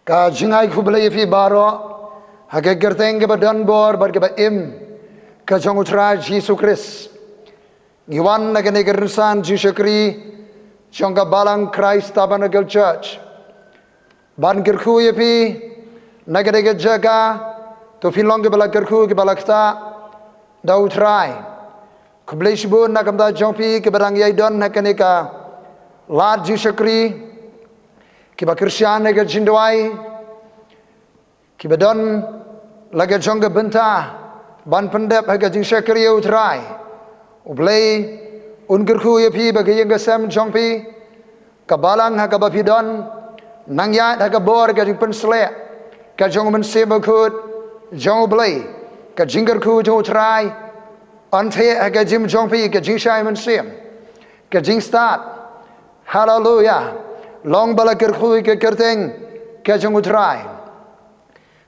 ka jingai khubelai fi baro hake gerteng ke badan bor bar ke ba im ka jong utra Yesus Kristus ngiwan na gane gersan Jishakri jong ka balang Christ Tabernacle Church ban gerkhu ye fi na gane ke jaga to filong ke bala gerkhu ke balakta da utrai khubelai shibun na kamda jong fi ke barang yai don na kane ka lad Jishakri ki ba Christian ke jindwai ki ba don lagi jongga benta ban pendep haga jing Jishakri utrai ublei ungirku ye pi bagi yang gasam jongpi kabalang haga ba pidon nangyat haga bor ga jing pensle ka jong Mynsiem bakut jong ublei ka jingirku jong utrai ante haga jim jongpi ka jing shai Mynsiem ka jing start hallelujah long bala kerkhui ke kerteng ke jong utrai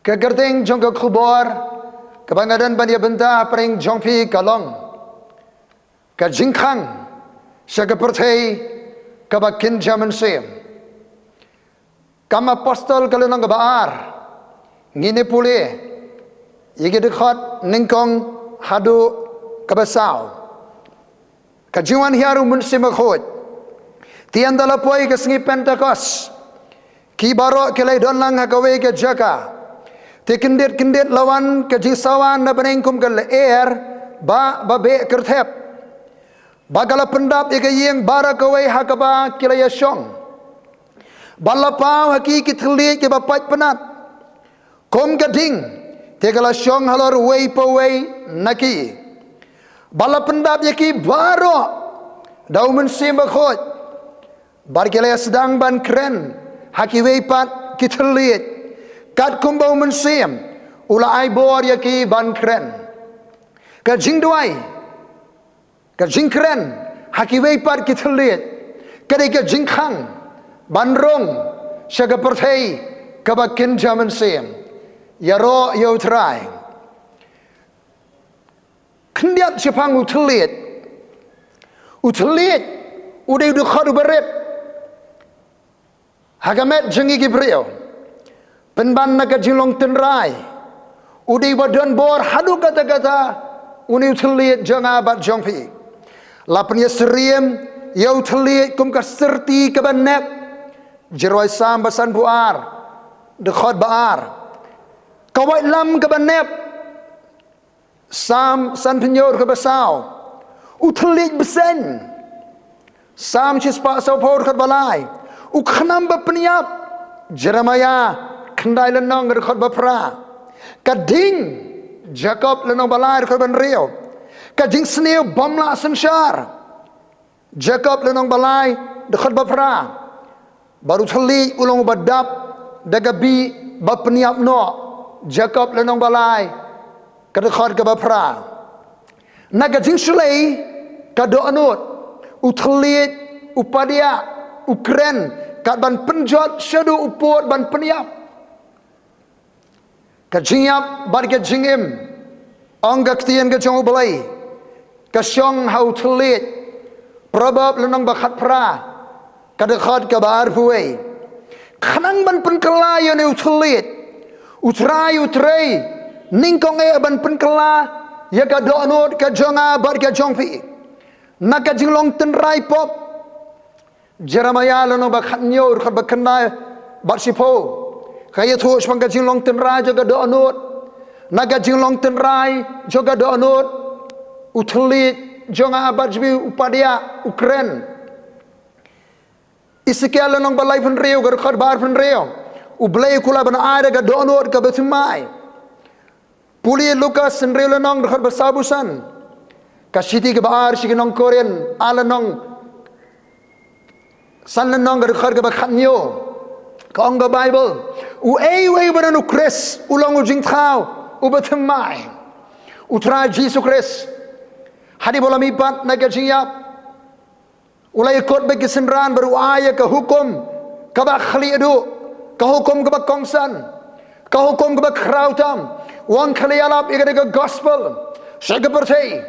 ke kerteng jong ke khubor ke bangadan ban ya benta pring jong phi kalong ke Jingkhang sya ke pyrthei ke ba Kynja Mynsiem kam apostol ke lenong ke baar ngine pule yige dekhot ningkong hadu ke basau ke jiwan hiaru Mynsiem khot tian dala poi ke sengi Pentecost ki baro ke lai don lang hakawe ke jaka te kendet lawan ke jisawan na benengkum ke leer ba be kerthep bagala pendap ke yeng bara kawe hakaba ke lai syong balapau haki ki thli ke bapat penat kom gading te kala syong halor wei powei naki bala pendap ki baro dau Mynsiem bakhot barkelaya sedang ban keren haki weipat kitelit kat kumbau Mynsiem ula ai bor yaki ban keren ka jingduai ka jingkeren haki weipat kitelit kadai ka Jingkhang ban rong syaga pyrthei ka ba Kynja Mynsiem yaro yo trai kendiat sipang utelit udai du khadu baret hagamet jengi Gibril penban naga jilong tenrai udai badan bor hadu kata-kata uni utelit janga bat jongpi lapnya seriem ya utelit kum ka serti ke banek jeroi sam basan buar dekhot baar kawai lam ke banek sam san penyor ke basau utelit besen sam cispa saupor kat balai ukhnam bapniap Jeremiah khandai lenong rekhot bapra kading Jacob lenong balai rekhot ban rio kading sneu bomla sansar Jacob lenong balai rekhot bapra baru thali ulong badap dagabi bapniap no Jacob lenong balai kadekhot ke bapra naga jing sulei kado anut uthli upadia ukren kat ban penjot syadu upot ban peniap ka jingyap bar ke jingim ongga ktien ke jong belai ka syong hau thulit probab lenong bakhat pra ka dekhot ka bar puai khanang ban penkela yo ne uthulit utrai ningkong e ban penkela ya ka donot ka jonga bar ke jongpi naka jinglong tenrai pop Jeremiah lano bakhat nyor khat bakna barsipo kaya thu spangka jinglong tenrai jaga do anut naga jinglong tenrai jaga do anut uthlit jonga barjbi upadia ukren Ezekiel lano balai penreo gar khat bar penreo ublai kula bana ada ga do anut ka betumai puli Lukas senreo lano khat basabusan kasiti ke bar siginong Korean alanong san lenong gar khar ke bakhat nyo ka ong ga Bible u ei wei baran u Chris ulong u Jingkhang u bathmai utra Yesus Kristus hadi bola mipat naga jiyap ulai kot bagi senran baru aya ka hukum ka ba khali adu ka hukum ka ba kongsan ka hukum ka ba krautam wang khali alap igade ka gospel syaga pyrthei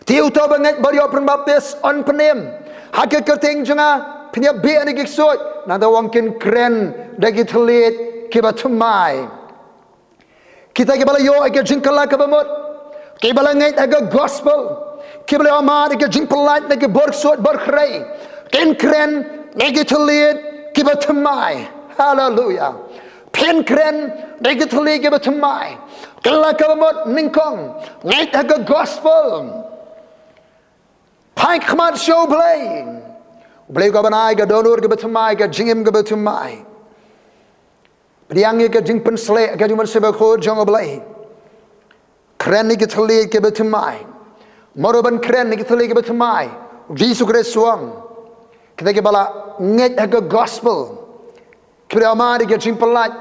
tiu to banget bari open baptis on penem hake kerting janga penya be ani giksot nanti wangkin keren dagi telit kibatumai. Kita kibala yo ake jingkala kabamut. Kibala ngait aga gospel. Kibala amat ake jingpelat dagi borsut borkrei. Ken keren dagi telit kibatumai. Hallelujah. Pen keren dagi telit kibatumai. Kala kabamut ningkong ngait aga gospel. Pai khamat show blay. Blay ka banai ka donor ka batumai ka jingim ka batumai. Priang ka jing pensle ka juman seba ko jong blay. Kren ni ka thali ka batumai. Moroban kren ni ka thali ka batumai. Jesus Christ suang. Kita ka bala nget ka gospel. Kira amari ka jing pelat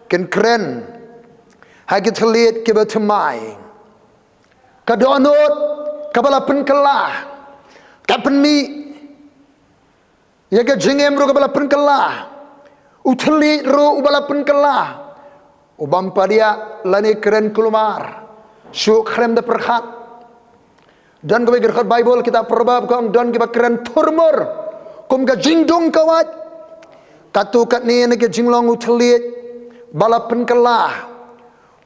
ken kren. Ha ka thali ka batumai. Ka donor ka bala penkelah. Kapan mi ya ke jengem ro kabala penkala uthli ro ubala penkala ubam padia lani keren kulumar syuk khrem da perkhat dan ke gerkhat Bible kita perbab kong dan ke keren turmur kum ka jingdong kawat katu kat ni ke jinglong uthli bala penkala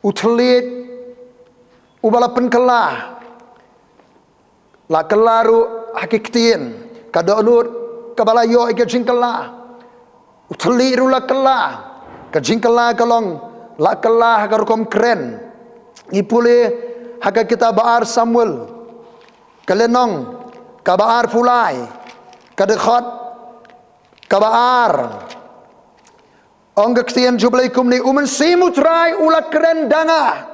uthli ubala penkala la kelaru hakiktin kadonur kabala yo ke jingkala uthli rula kala ka jingkala kalong la kala karukom keren ipule haka kita baar Samuel kalenong kabaar fulai kadekhat kabaar onggaktian jublaikum ni Mynsiem utrai ula keren danga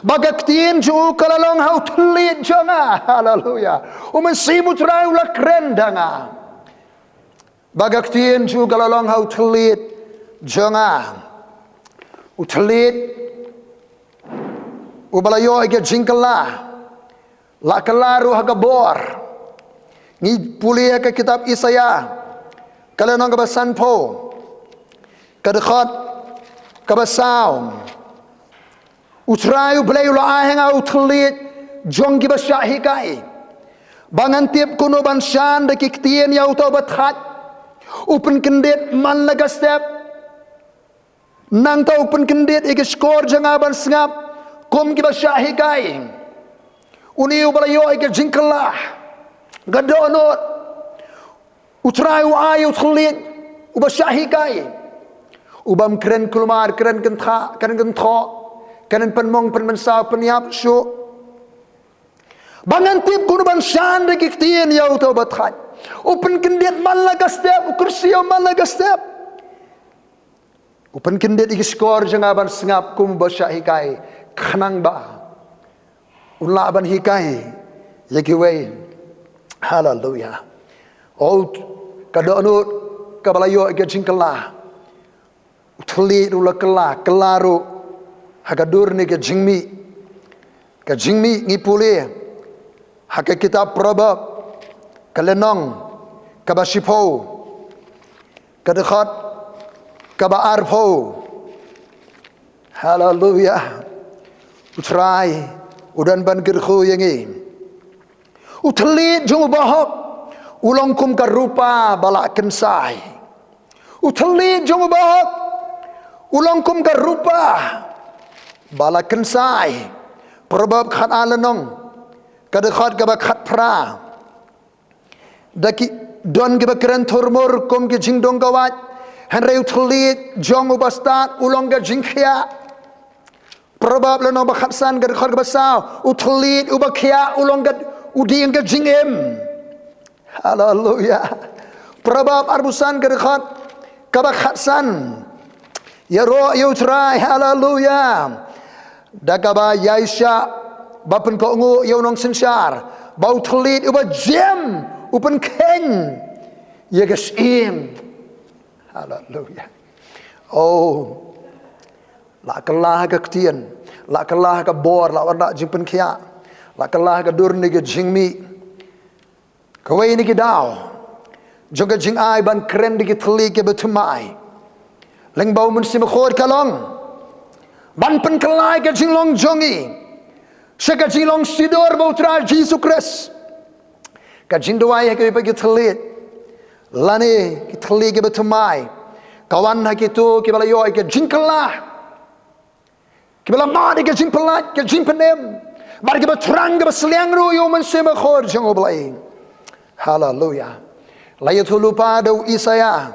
Bagaktiin ju kalalong hau tulit janga. Haleluya. Mynsiem utrai ula keren danga. Bagaktiin ju kalalong hau tulit janga. Utulit ubalayo ike jingkala. La kalaru hagabor. Ni pulia ke kitab Isaya. Kalanong kabasan po. Kadekhat kabasaw. Utrayu belayu la aheng au tulit jong ki basyahi kai bangan tiap kuno bansan de kiktien ya utau bathat upen kendet man laga step nang tau upen kendet ike skor janga ban sngap kom ki basyahi kai uni ubalayo ike jingkala gadonot utrayu ayu tulit ubasyahi kai ubam keren kulmar keren kentha keren kentho kanan penmong penmensau peniap syuk bangan tip kuno bansan de kiktien ya utau bathat upen kendet malaga step kursi malaga step upen kendet iki skor jangaban sengap kum basyahi kai khanang ba ulah ban hikai yakiwe haleluya oh kadonut kabalayo ke jingkala uthli ula kala kelaru hakadur ni ke jingmi ngipuli haka kitab probab kalenong kabashipo kadekhat kabaarpo haleluya utrai udan ban gerkhu yangi uthli jung bahok ulong kum karupa balak kensai uthli jung bahok ulong kum karupa bala kensai probab khat alanong kadekhat ka khat pra daki don ke keren thormor kom ke jingdong gawat hanrei uthlit jong ubastat ulong ga jingkhia probab lanong ba khatsan ga khat basaw uthlit ubakhia ulong ga uding ga jingem haleluya probab arbusan ga khat ka khatsan ya ro yutrai haleluya Dagaba Yaisha bapen ko ngu yawnong sensar bau telit uba jem upen ken yagesim haleluya oh la kalah ka ktien la kalah ka bor la warna jimpen kia la kalah ka durni ke jingmi kawai ni ki daw joga jing ai ban kren di ki teli ke betumai leng bau Mynsiem khod kalong ban pen kelai ke jinglong jongi seka jinglong sidor bautra Jesus Christ ka jindwai ke bagi telit lani ki thali ke batumai kawan hakitu ki balayo ke jingkala ki bala ma ke jingpala ke jingpenem bar ke batrang ke basliang ru yo Mynsiem khor jong oblai hallelujah layat lupa do Isaya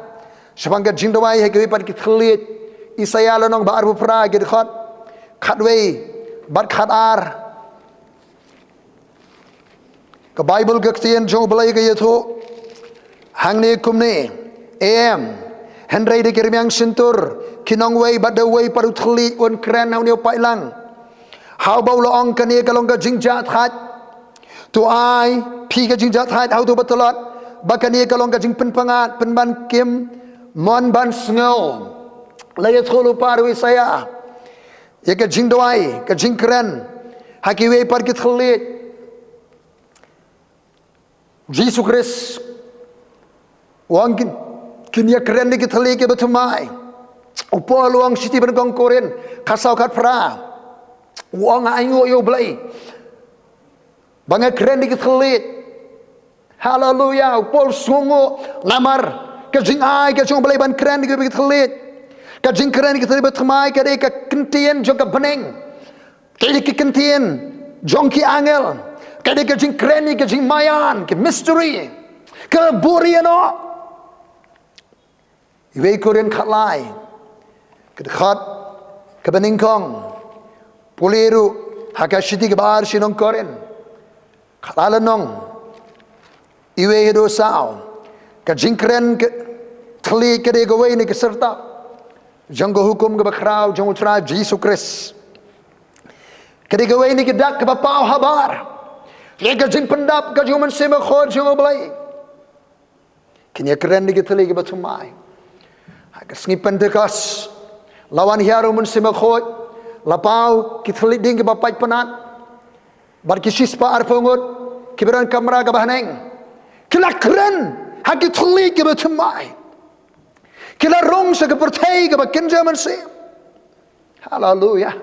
sebangga jingdawai ke par ki thali Isaya lanong ba arbu pra ke khot khatwei bat khatar ke Bible ke tien jong oblai ke yatho hangni kumni Henry de kirmiang sintur kinong wei badawei paru thli on kren hau neu pai lang how bau lo ong kani kalong ka jingja that tu ai phi ka jingja that hau tu batalot bakani kalong ka jing pen pangat pen ban kim mon ban sngo laya tholu paru Isaya ye ka jing doai ka jing kren haki wei par ki thli Jesus Christ wang Kynja keren ni kita lagi bertumai. Upah luang siti bergong koren kasau kat pra. Wang ayu yo belai. Bangai keren ni kita lihat. Hallelujah. Upah sungu lamar kajing ai kajong belai ban keren ni kita lihat. Kajing keren ni kita bertumai kadai ka kentian juga bening. Kadai ka kentian jongki angel. Kadai kajing keren ni kajing mayan ke mystery. Ke buriano. Iwei koren khatlai khat kabeningkong puliru hakashiti ke bar sinong koren khalanong iwei do sao ka jingkren ke thli ke de gowei ni ke serta janggo hukum ke bakrau jang utra Jesus Christ ke de gowei ni ke dak ke bapau habar le ke jing pendap ke jong Mynsiem khor jong oblai Kynja keren ni ke thli ke batumai Kesngi Pentecost lawan hiaru Mynsiem khot lapau kithlit ding ke bapai penat bar kisispa arpungut kiberan kamera ke bahneng kila keren haki thuli ke batumai kila rong sa ke pyrthei ke Kynja Mynsiem hallelujah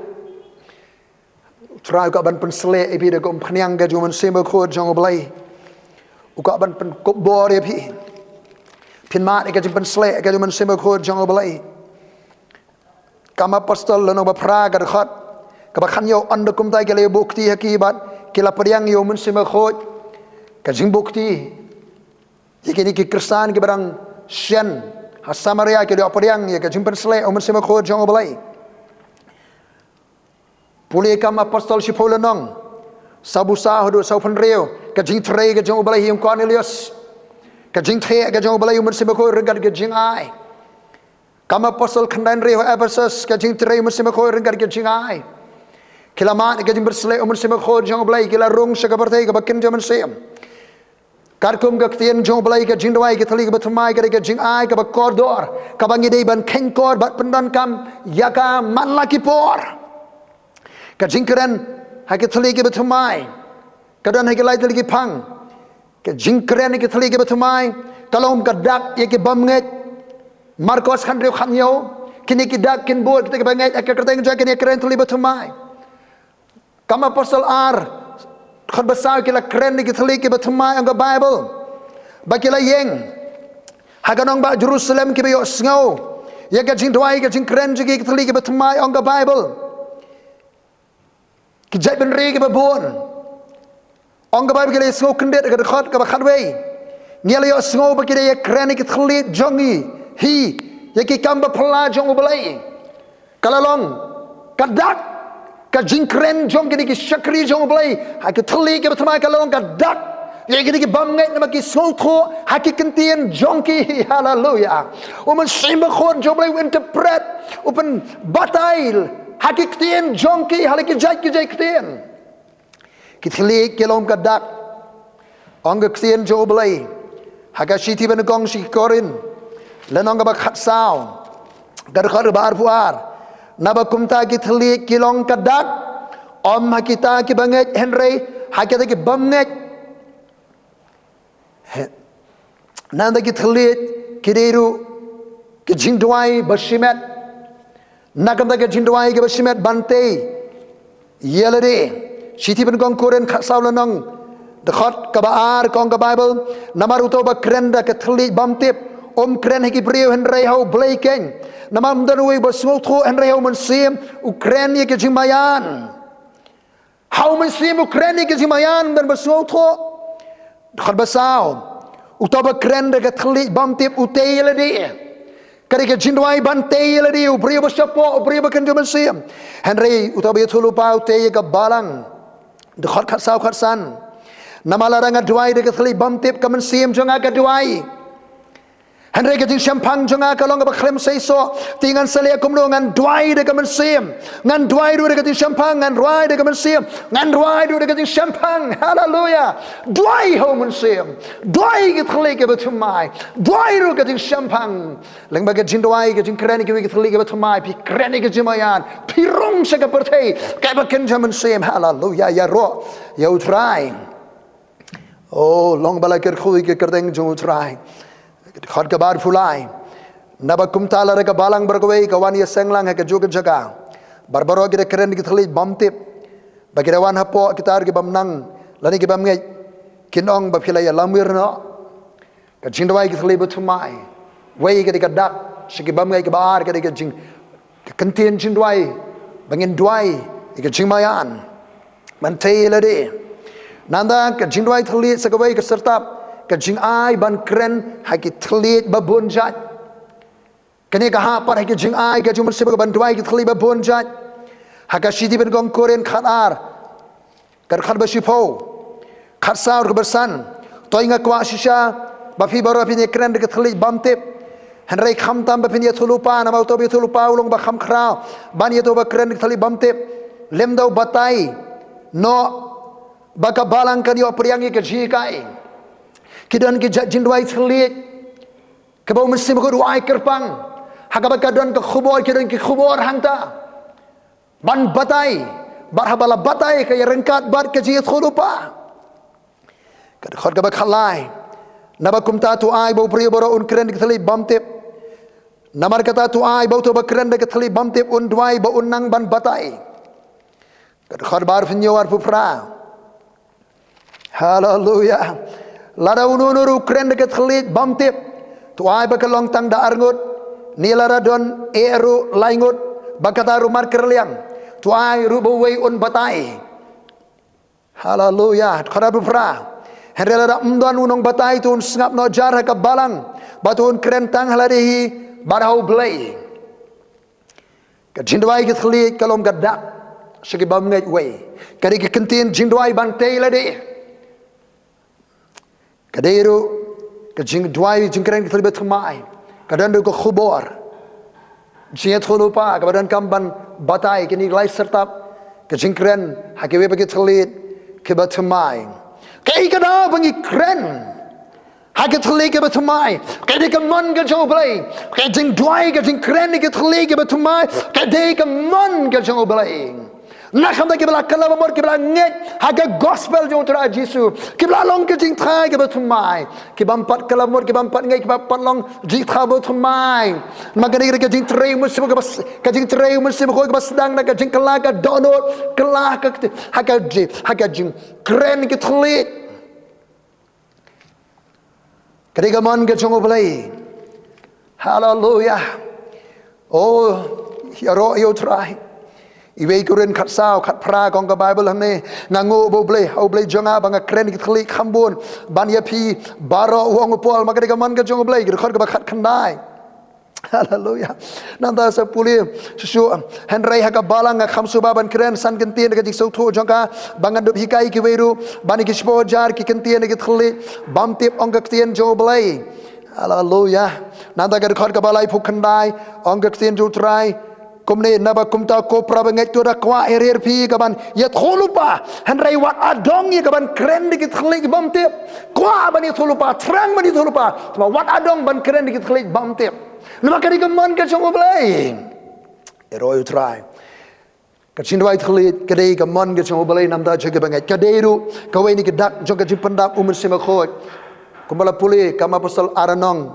trai ka ban pensle epi de kom phniang ke Mynsiem khot jong oblai uka ban pen kop bor epi Pinmat ika jimpen slek ika Mynsiem khot jong oblai kama apostol lono ba pra ga khat ka ba khan yo on kum tai ke le bukti hakibat kila padiang yo Mynsiem khot ka jing bukti yikini ki kristan ke barang sien ha Samaria ke do padiang ya ka jimpen slek Mynsiem khot jong oblai puli kama apostol sipolonong sabusa hodo saupan reo ka jing trei ke jong oblai him Cornelius Kajing the kajong balai Mynsiem khot regat kajing ai kama apostol khandan re Ephesus kajing tre Mynsiem khot regat kajing ai kilamat kajing berslek Mynsiem khot jong balai kila rung sa pyrthei ka Kynja Mynsiem karkum ka tien jong balai kajing dawai ka thali ka batumai ka kajing ai ka kordor ka bangi dei ban kengkor bat pendan kam yaka man laki por kajing keren ha ka thali ka batumai kadan ha ka lai thali ka phang ke jingkren ke thali ke batumai kalom ka dak ye ke bamnget Marcos khan reu khan yo kini ki dak kin bor ke banget ak kerteng ja kini kren thali batumai kama apostol ar khat basau ke la kren ke thali ke batumai ang Bible bakila yeng haganong ba Jerusalem ke yo sngo ye ke jing dwai ke jing kren ke thali ke batumai ang Bible ki jai ben re ke babon Ong ka Bible kile sngo kendet ka khot ka khatwei ngel yo sngo ba kile kren ke thlit jongi hi ye ki kamba phla jong oblai kalalong kadak ka jing kren jong ki shakri jong oblai ha ke thli ke batumai kalalong kadak ye ki bam ngai na ki sngo tho ha ki kentien jong ki hallelujah Mynsiem khot jong oblai interpret open batail ha ki kentien jong ki ha ki jai kentien Kithli kelom kadak ong kien jo oblai hakashiti ben gong shi korin lenong ka khat sao gar khar bar puar nabakumta kithli kilong kadak om hakita ki banget Henry hakita ki bamnet nanda kithli kideru ki jingdwai bashimet nakamta ki jingdwai ki bashimet bante yelade Siti ben gong koren khasau lanong dekat ke baar kong ke Bible nama ruto ba kren da ke thli bam tip kren hiki brio henrei hau blaking nama mdanui ba smotho henrei hau Mynsiem Ukraine ye ke jimayan hau Mynsiem Ukraine ye ke jimayan dan ba smotho dekat basau utaba kren da ke thli bam tip utele di kari ke jindwai ban tele di brio ba chapo brio ba kan Mynsiem henrei utaba thulu pa uteye ke balang dekat khatsau khatsan nama larang aduai de ke thli bam tip ke Mynsiem jonga ke aduai Henry ke Jingkhang jonga ka long ba khlem sei so tingan sale kumlo ngan duai de ka Mynsiem ngan duai du de ka Jingkhang ngan ruai de ka Mynsiem ngan ruai du de ka Jingkhang hallelujah duai ho Mynsiem duai ke thli ke batumai duai ru ka Jingkhang leng ba ke jindwai ke Jingkren ke thli ke batumai pi kren ke jimayan pi rong se ka pyrthei ka ba Kynja Mynsiem hallelujah ya ro ya utrai oh long bala ker khui ke kerdeng jung utrai khot ka bar fulai naba kumtala re ka balang bergwei ka wan ye senglang ha ka juga jaga barbaro ge keren ge thli bam tip bagire wan hapo kitar ge bam nang lani ge bam ngai kinong ba philai lamir no ka jindwai ge thli butumai wei ge ka dak shi ge bam ngai ge bar ge jing kentien jindwai bangin duai ge jingmayan man tele de nanda ka jindwai thli sakawai ka sertap ka jing ai ban kren ha ki thlit ba bun jat kane ka ha par ha ki jing ai ka jum se ba ban duai ki thli ba bun jat ha ka shidi ben gong koren khatar kar khat ba shipo khat saur ka bersan toy nga kwa shisha ba fi baro fi ne kren de thli bam tip henrei kham tam ba pin ye thulupa na ma to bi thulupa ulong ba kham khra ban ye to ba kren de thli bam tip lem dau batai no ba ka balang kan yo priang ye ka ji kai kidan ke jindwai thlit ke bau Mynsiem ko ruai kerpang hakaba kadan ke khubor kidan ke khubor hangta ban batai barhabala batai ke rengkat bat ke ji khulupa kad khot ka khalai naba kumta tu ai bau priyo boro kren ke thlit bam tip namar kata tu ai bau to ba kren ke thlit bam tip dwai ba nang ban batai kad khot bar finyo war pupra hallelujah lada ununuru kren de thlit bam tip tu ai ba kalong tang da arngut nilara don eru laingut bakata rumar kerliang tu ai rubo wei batai hallelujah khara bufra herela da umdan unong batai tu sngap no jar ka balang batun kren tang halarihi barau blai ka jindwai ke thlit kalom gadda shigi bam ngai wei kari ke kentin jindwai ban teilade kadero ke jing duai jingkren ke thlit thmai kadan do ko khubor jiet khulupa kadan kamban batai ke ni lai sertap ke jingkren hakewe ke thlit ke bathmai ke kada bangi kren hake thlit ke bathmai ke de man ke joblai ke jing duai ke jingkren ke thlit ke bathmai ke de man ke joblai na khamda ke bla kala mor ke bla nget haga gospel jo tra jisu ke bla long ke jing thai ke bathumai ke bam pat kala mor ke bam pat ngai ke pat long ji tha bathumai magane ke jing trei musim ke bas ke jing trei musim ko ke bas dang na ke jing kala ka donot kala ka haga jing kren ke thlit ke man ke jongo blai hallelujah oh yo try iwe kuren khat sao khat pra kong ka Bible hamne ngango bo ble au ble jonga banga kren ki thli khambon ban ya phi baro wong pol magade ka man ka jong ble ki khot ka khat khandai hallelujah nanda sa puli su henrei ha ka balang kham su ban kren san kan tien ka jik so tho jonga banga dup hikai ki weru ban ki spo jar ki kan tien ki thli bam tip ong ka tien jo ble hallelujah nanda ka khot ka balai phuk khandai ong ka tien jo trai kumne naba kumta ko prabangai tu da kwa erer pi kaban yet kholupa henrei wat adong ye kaban kren dikit khlik bam tip kwa bani tholupa trang bani tholupa ma wat adong ban kren dikit khlik bam tip nama kari kaman ka chong oblai ero you try ka chindwai khlik kadai kaman ka chong oblai namda jage bangai kadairu kawai ni kedak jong ka jimpandap Mynsiem khot kumbala puli kama pasal aranong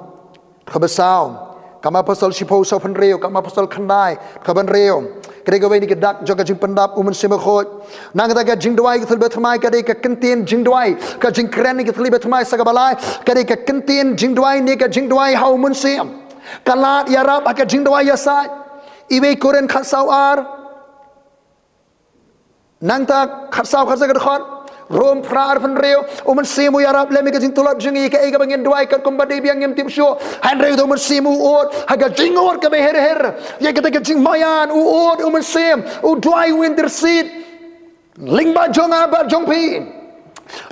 khabasau kama pasal shipo sopan reo kama pasal khandai kaban reo Kadai kawai ni kedak juga jing pendap Mynsiem khot. Nang kata jing duai terlibat thamai kadai ke kentin jing duai ke jing keren ni terlibat thamai sagabalai kadai ke kentin jing duai ni ke jing duai hau Mynsiem. Kalat yarap ke jing duai yasai. Iwe koren khatsau ar. Nang ta khatsau khot. Rom prar pen reo Mynsiem yarap lemi ke jing tulap jing ke ega bangin duai kat kumbadi biang yem tim show han reo Mynsiem uot haga jing or ke beher her ya kata ke jing mayan uot Mynsiem duai winter seed ling ba jong aba jong pi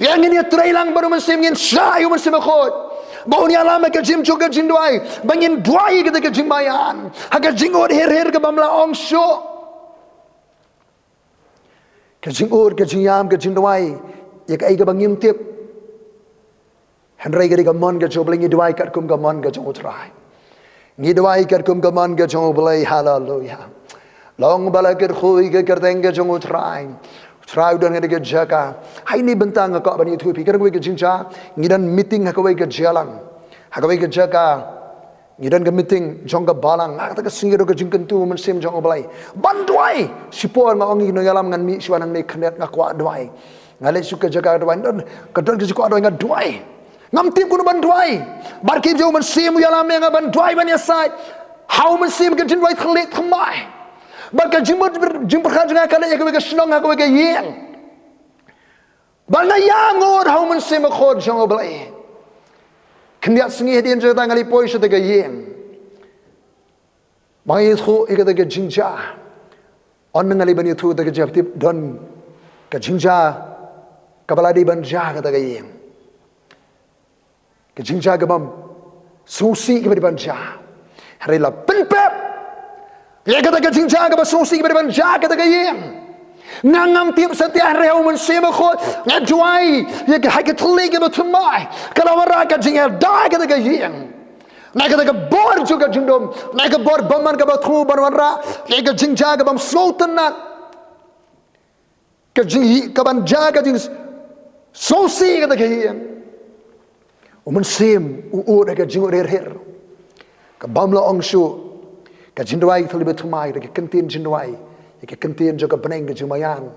yang ini trailang baru Mynsiem ngin syai Mynsiem khot bau ni alama ke jim juga jing duai bangin duai kata ke jing mayan haga jing or her ke bamla ong show ke jing or ke jing yam ke jing duai ya ke ai ke bangim tip henrai ke mon ke jobling ni duai kat kum ke mon ke jong utrai ni duai kat kum ke mon ke jong blai hallelujah long bala ke khoi ke kerteng ke jong utrai utrai don ke jaga hai ni bentang ke bani thu pi ke ke jing cha ni dan meeting ke ke jalang ha ke jaga ni dan ke meeting jong ke balang ha ke singir ke jing kentu Mynsiem jong blai ban duai sipor ma ongi no yalam ngan mi swanang ni knet ngakwa duai ngale suka jaga duai don kedon ke suka duai ngad duai ngam tim kuno ban duai barki jo Mynsiem yalam nga ban duai ban yasai how Mynsiem ke jin duai khlik khmai barka jim berkhat nga kale ke snong ha ke yeng ban na yang or how Mynsiem khod jong blai Kendiat sengi hadian cerita ngali poi cerita ke yeng. Mai itu ikut ke Kynja. On ngali bani itu ke jabtip don ke Kynja kapala di banja kata ke yeng. Ke Kynja ke bam susi ke banja. Hari la penpep. Ya kata ke Kynja ke bam susi ke banja kata ke yeng. Ngam tiap setiap reu Mynsiem khot ngajuai ya ke hak tli ke betumai kalau ora ka jing da ke ke yeng na ke bor juga jindom na ke bor baman ke bathu banwara ya ke jing ja ke bam sultanat ke jing ke ban ja ke jing sosi ke ke yeng Mynsiem ke jing her ke bam la ongshu ke jindwai tli betumai ke kentin jindwai ke kentin juga peneng ke jumayan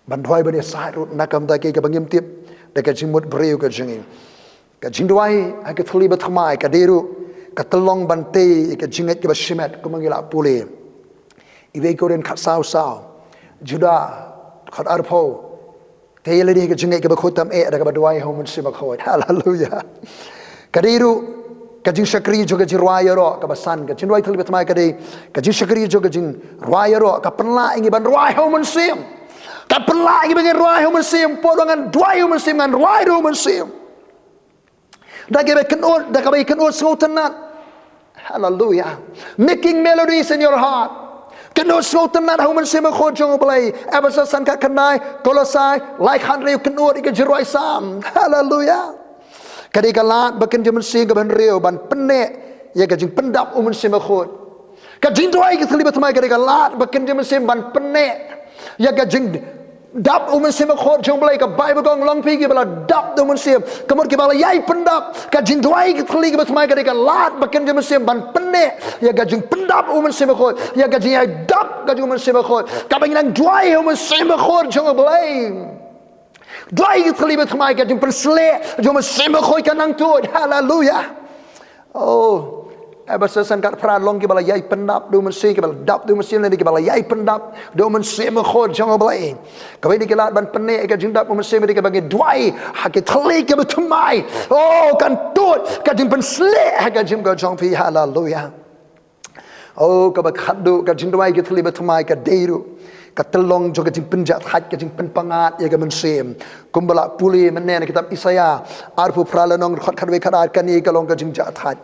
bandhoi bani sairut nakam da ke bangim tip da ke jimut breu ke jingi ke jindwai ke thli bathmai ke deru ke telong bante ke jinget ke bashimet ke mangila pule iwe koren khat sao juda khat arpho te ledi ke jinget ke bakhotam da ke badwai ho Mynsiem khot hallelujah ke deru Kajing syakri juga jing ruaya ro ke basan ke jindwai thli bathmai ke de kajing syakri juga jing ruaya ro ke penla ingi ban ruaya ho Mynsiem ke penla ingi ban ruaya ho Mynsiem po dengan duai ho Mynsiem ngan ruaya ho Mynsiem da ke kenot da ke kenot sultanat hallelujah making melodies in your heart kenot sultanat ho Mynsiem khot jong blai abasa san ka kanai kolosai like handre kenot ke jiruai sam hallelujah Kadai kalat bakin je Mynsiem ke ban reu ban penek ya ke jing pendap Mynsiem khot. Ka jing duai ke terlibat mai kadai kalat bakin je Mynsiem ban penek ya ke jing dap Mynsiem khot jong blai ke Bible gong long pi ke bala dap do Mynsiem kemur ke bala yai pendap ka jing duai ke terlibat mai kadai kalat bakin je Mynsiem ban penek ya ke jing pendap Mynsiem khot ya ke jing yai dap ka jing Mynsiem khot ka bangin duai Mynsiem khot jong blai Dwai terlibat mai ke jing persle jom Mynsiem khoi kanang tu hallelujah oh abasasan kat pra long ke bala yai pendap do Mynsiem ke bala dap do Mynsiem ni ke bala yai pendap do Mynsiem khoi jong blai kawai di kelat ban penek ke jing dap Mynsiem di ke bagi dwai hak thli ke betumai oh kan tut ke jing persle hak jing ke jong pi hallelujah oh ke bakhadu ke jing dwai ke terlibat mai ke deru Katelong juga jing penjat hat ke jing penpangat ya ke Mynsiem kumbala puli menen kitab Isaya arfu pralanong khot khadwe khadat kani kalong ke jing jat hat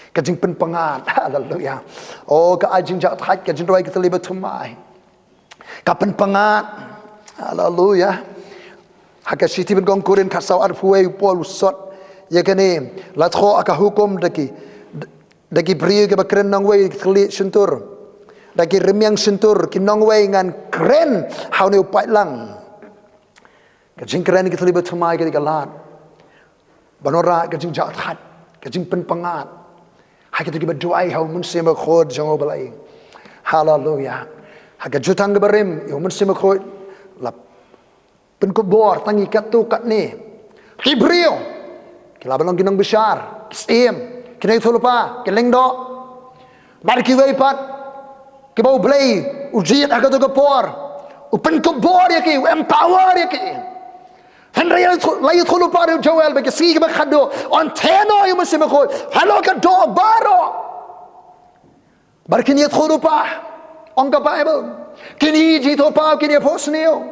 ke jing penpangat hallelujah oh ke jing jat hat ke jing doi ke terlibat tumai ka penpangat hallelujah hak siti ben gong kurin khasau arfu we pol sot ya kani la tho aka hukum daki bri ke bakren nang we thli sentur Daki remiang sentur kinong wei ngan keren hau ne upai lang. Kajing keren kita libat semai kita galat. Banora kajing jathat, kajing penpangat. Hai kita kibat duai hau Mynsiem khod jong balai. Hallelujah. Hak jutang keberim, yo Mynsiem khoi lap penkebor tangi katu kat ni. Hebrew, kila balong kinong besar, Mynsiem, kinai thulupa, kileng do. Mari kiwai pat, kibau blay, ujiat hak tu kepor, penkebor ya ki, empower ya ki. Henry layu thulupa ru Joel bagi si kibak khado, on teno yo Mynsiem khoi, halo ka do baro. Bar kini thulupa. Angka Bible, kini jito pa kini posneo.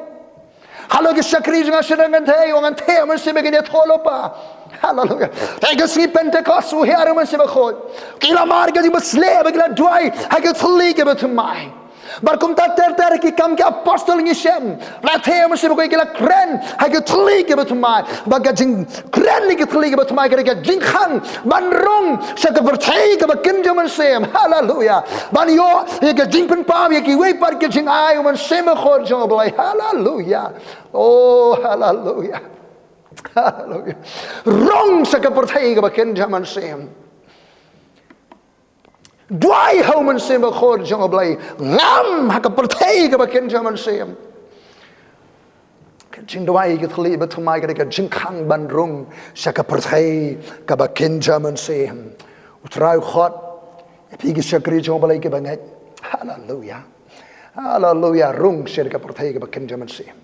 Halo ke syakri jangan sedangan teh, orang teh Mynsiem kini tholo pa. Hallelujah. Ega si Pentecost uhiara Mynsiem khoi. Kila marga di besle bagla duai, hage thuli ke betumai. Barkum ta ter ki kam ke apostol ngisem. La teh Mynsiem khoi kila kren, hage thuli ke betumai. Baga jing kren ni ke thuli ke betumai ke Jingkhang banrung saka berthei ke Kynja Mynsiem. Hallelujah. Ban yo ke jingpen pa ke wei par ke jing ai Mynsiem khoi jo blai. Hallelujah. Oh hallelujah. Hallelujah. Rong saka berthei ke Kynja Mynsiem. Dwai hau Mynsiem khoi jo blai. Ngam hak berthei ke Kynja Mynsiem. Jing dwai ke thli betumai ke Jingkhang banrung saka berthei ke Kynja Mynsiem. Utrai khot pi ke syakri jo blai ke bangai. Hallelujah. Hallelujah. Rung saka berthei ke Kynja Mynsiem.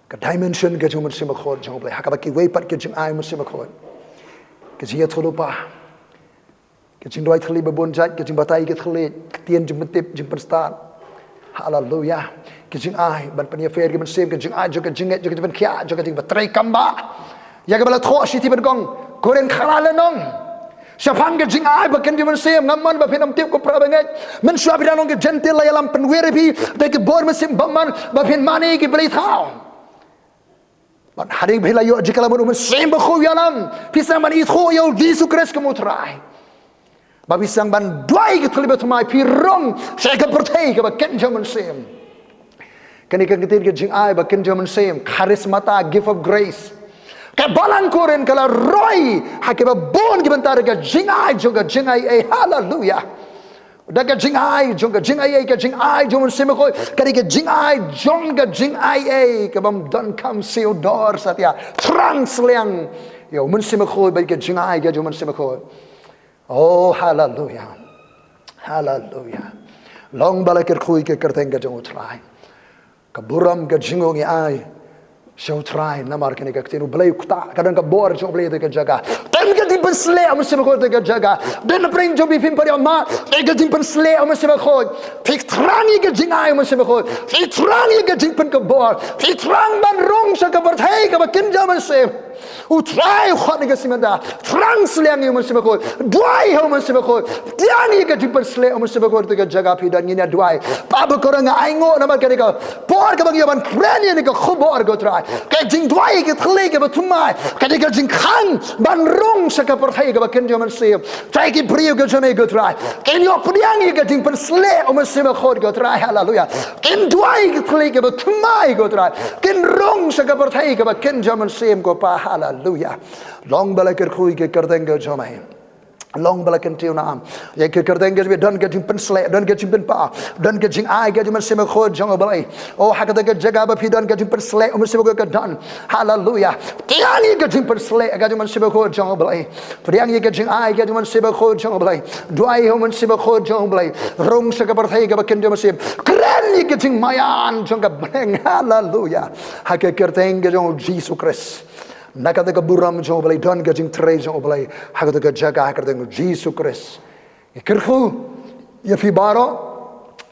Ke dimension ke jo Mynsiem khoi jo blai hak ki wei pat ke jing ai Mynsiem khoi. Ke jia thulupa. Ke jing dwai thli bebonjat ke jing batai ke thli tien jing metip jing penstat. Hallelujah. Ke jing ai ban pania fair ke Mynsiem ke jing ai jo ke jinget jo ke jing khia jo ke jing batrai kamba. Ya ke bala tho siti ben gong koren khala lenong. Syapang ke jing ai ba Kynja Mynsiem ngaman ba pinam tip ko prabangai. Men syua bidanong ke gentil la yalam penwere bi de ke bor Mynsiem baman ba pin mani ke beli thau. Ban hari bhela yo jikala mun Mynsiem ba kho yalam pisang ban itho yo Yesus Kristus ke mutrai. Ba pisang ban dwai ke thlibat mai pirong saya ke berthei ke Kynja Mynsiem. Kani ke ketin ke jing ai ba Kynja Mynsiem charismata gift of grace. Ke balang koren kala roy hakiba bon ke bentar ke jing ai juga jing ai hallelujah. Daga jing ai juga jing ai ke jing ai jo Mynsiem khoi kari ke jing ai jong ke jing ai ke bam don kam seal door satya trang sliang yo Mynsiem khoi ba ke jing ai ke jo Mynsiem khoi. Oh hallelujah. Hallelujah. Long balakir khoi ke kerteng ke jong utrai. Ke buram ke jingong ai Show try namar kene ka tinu blay kuta kadang ka bor jo blay te ka jaga tem ka din pensle Mynsiem khoi te ka jaga den pring jo bi pim pari ma te ka din pensle Mynsiem khoi fik trangi ka jingai Mynsiem khoi fik trangi ka jing pen ka bor fik trang ban rong sa ka berthei ka Kynja Mynsiem u try khot ni ka simanda trang sliang ni Mynsiem khoi dwai ho Mynsiem khoi tiani ka din pensle Mynsiem khoi te ka jaga pi dan ni dwai pa ba korang ai ngo namar kene ka bor ka bang yaman krani ni ka khobor go try ke jing dwai ke thli ke batumai ke ke Jingkhang banrung saka berthei ke Kynja Mynsiem trai ki brio ke jone ke trai ke yo priang ke jing pensle Mynsiem khoi ke trai hallelujah ken dwai ke thli ke batumai ke trai ken rung saka berthei ke Kynja Mynsiem ko pa hallelujah long balakir khoi ke kardeng ke jomai long balakan tiu naam ya ke kerdeng ke don ke jing pensle don ke jing penpa don ke jing ai ke Mynsiem khoi jong balai oh hakata ke jaga ba pi don ke jing pensle Mynsiem ko ke don hallelujah tiang ke jing pensle ke Mynsiem khoi jong balai priang ke jing ai ke Mynsiem khoi jong balai duai ho Mynsiem khoi jong balai rong sa ke berthei ke Kynja Mynsiem keren ke jing mayan jong ke beng hallelujah hak ke kerdeng ke jong Yesus Kristus nakata ka buram jo balai don ka jing tre jo balai hakata ka jaga kardeng Yesus Kristus ikirhu ya fi baro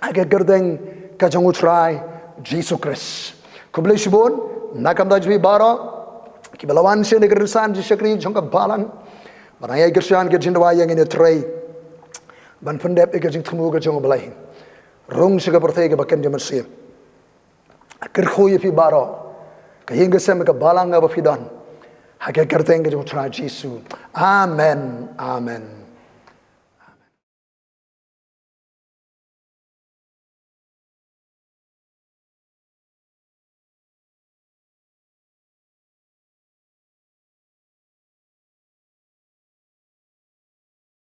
aga kardeng ka jong utrai Yesus Kristus kublai shibon nakam da fi baro ki balawan se ne gersan ji shakri jong ka balang banaya gersan ke jindwa yang ini tre ban pendep ke jing thmu ka jong balai rong se ka berthei ke Kynja Mynsiem ikirhu ya fi baro ka hingga sem ka balang ga fi don Hake kerdeng ke jong tra Jesu. Amen. Amen.